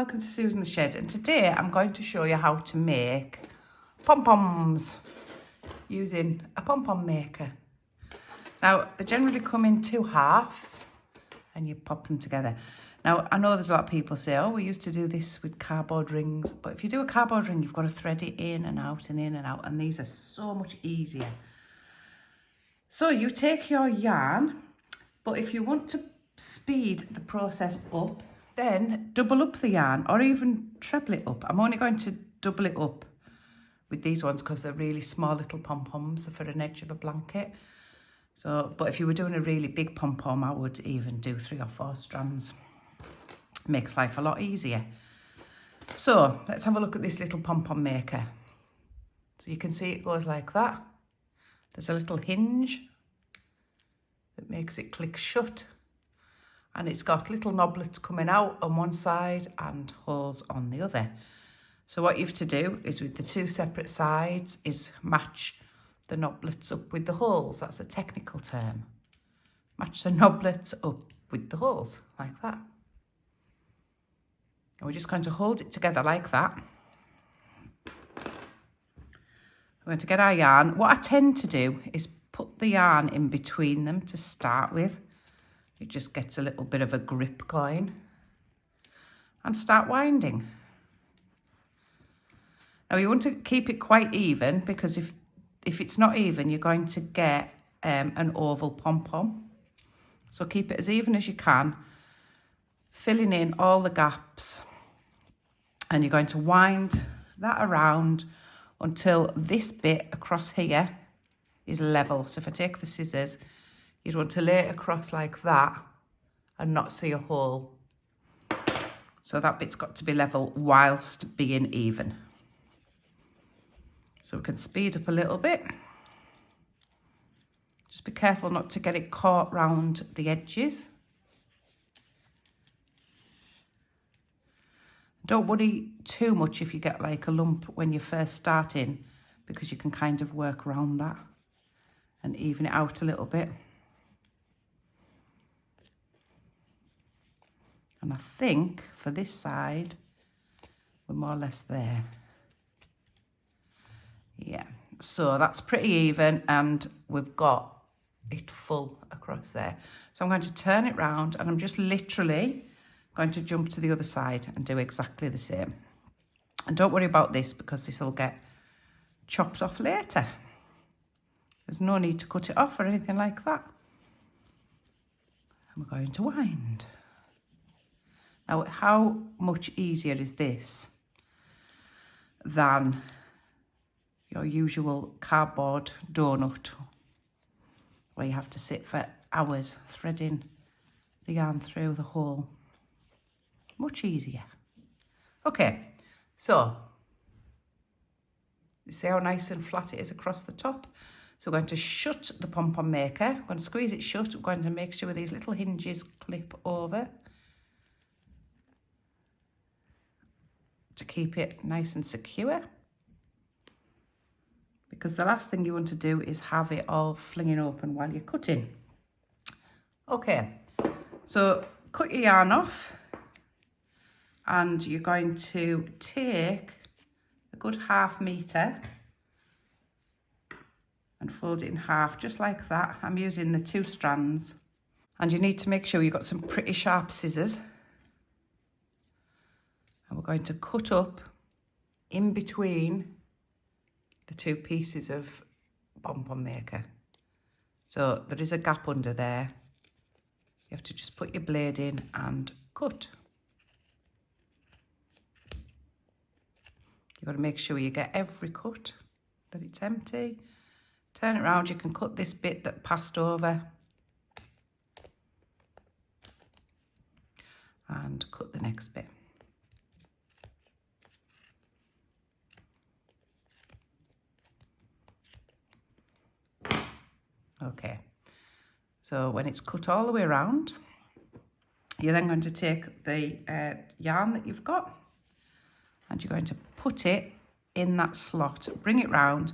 welcome to Susan the Shed, and today I'm going to show you how to make pom-poms using a pom-pom maker. Now they generally come in two halves and you pop them together. Now I know there's a lot of people say, oh, we used to do this with cardboard rings, but if you do a cardboard ring you've got to thread it in and out and in and out, and these are so much easier. So you take your yarn, but if you want to speed the process up, then double up the yarn or even treble it up. I'm only going to double it up with these ones because they're really small little pom-poms for an edge of a blanket. So, but if you were doing a really big pom-pom, I would even do 3 or 4 strands. Makes life a lot easier. So let's have a look at this little pom-pom maker. So you can see it goes like that. There's a little hinge that makes it click shut. And it's got little knoblets coming out on one side and holes on the other. So what you have to do is with the 2 separate sides is match the knoblets up with the holes. That's a technical term. Match the knoblets up with the holes, like that. And we're just going to hold it together like that. We're going to get our yarn. What I tend to do is put the yarn in between them to start with. It just gets a little bit of a grip going, and start winding. Now you want to keep it quite even, because if it's not even, you're going to get an oval pom-pom. So keep it as even as you can, filling in all the gaps, and you're going to wind that around until this bit across here is level. So if I take the scissors, you'd want to lay it across like that and not see a hole. So that bit's got to be level whilst being even. So we can speed up a little bit. Just be careful not to get it caught round the edges. Don't worry too much if you get like a lump when you're first starting, because you can kind of work around that and even it out a little bit. And I think for this side, we're more or less there. Yeah, so that's pretty even and we've got it full across there. So I'm going to turn it round and I'm just literally going to jump to the other side and do exactly the same. And don't worry about this because this will get chopped off later. There's no need to cut it off or anything like that. And we're going to wind. Now, how much easier is this than your usual cardboard donut where you have to sit for hours threading the yarn through the hole? Much easier. Okay, so you see how nice and flat it is across the top? So we're going to shut the pom-pom maker. We're going to squeeze it shut. We're going to make sure these little hinges clip over to keep it nice and secure, because the last thing you want to do is have it all flinging open while you're cutting. Okay, so cut your yarn off and you're going to take a good ½ metre and fold it in half just like that. I'm using the 2 strands, and you need to make sure you've got some pretty sharp scissors. And we're going to cut up in between the 2 pieces of pom-pom maker. So there is a gap under there. You have to just put your blade in and cut. You've got to make sure you get every cut, that it's empty. Turn it around, you can cut this bit that passed over and cut the next bit. Okay, so when it's cut all the way around, you're then going to take the yarn that you've got and you're going to put it in that slot, bring it round,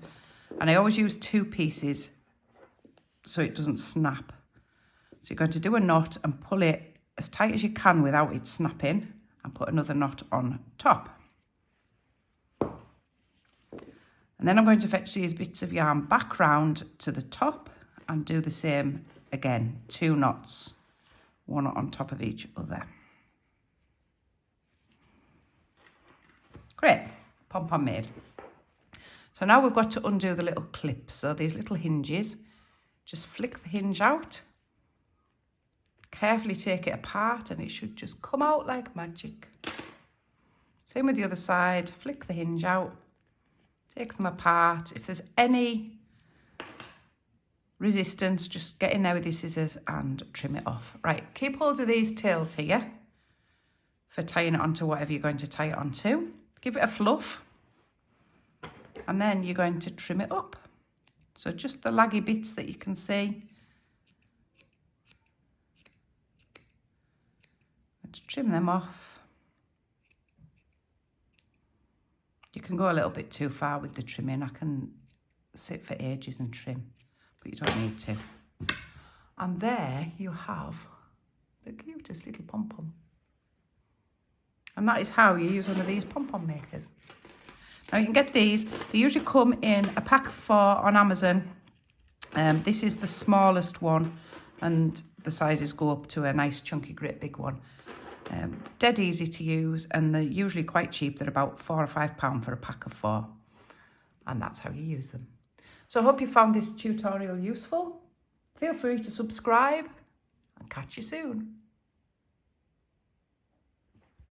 and I always use 2 pieces so it doesn't snap. So you're going to do a knot and pull it as tight as you can without it snapping, and put another knot on top. And then I'm going to fetch these bits of yarn back round to the top and do the same again, 2 knots, one on top of each other. Great, pom-pom made. So now we've got to undo the little clips. So these little hinges, just flick the hinge out, carefully take it apart, and it should just come out like magic. Same with the other side, flick the hinge out, take them apart. If there's any resistance, just get in there with your scissors and trim it off. Right, keep hold of these tails here for tying it onto whatever you're going to tie it onto. Give it a fluff, and then you're going to trim it up. So just the laggy bits that you can see. Let's trim them off. You can go a little bit too far with the trimming. I can sit for ages and trim, but you don't need to. And there you have the cutest little pom-pom. And that is how you use one of these pom-pom makers. Now you can get these, they usually come in a pack of 4 on Amazon. This is the smallest one, and the sizes go up to a nice chunky great big one. Dead easy to use, and they're usually quite cheap. They're about £4 or £5 for a pack of 4. And that's how you use them. So I hope you found this tutorial useful. Feel free to subscribe, and catch you soon.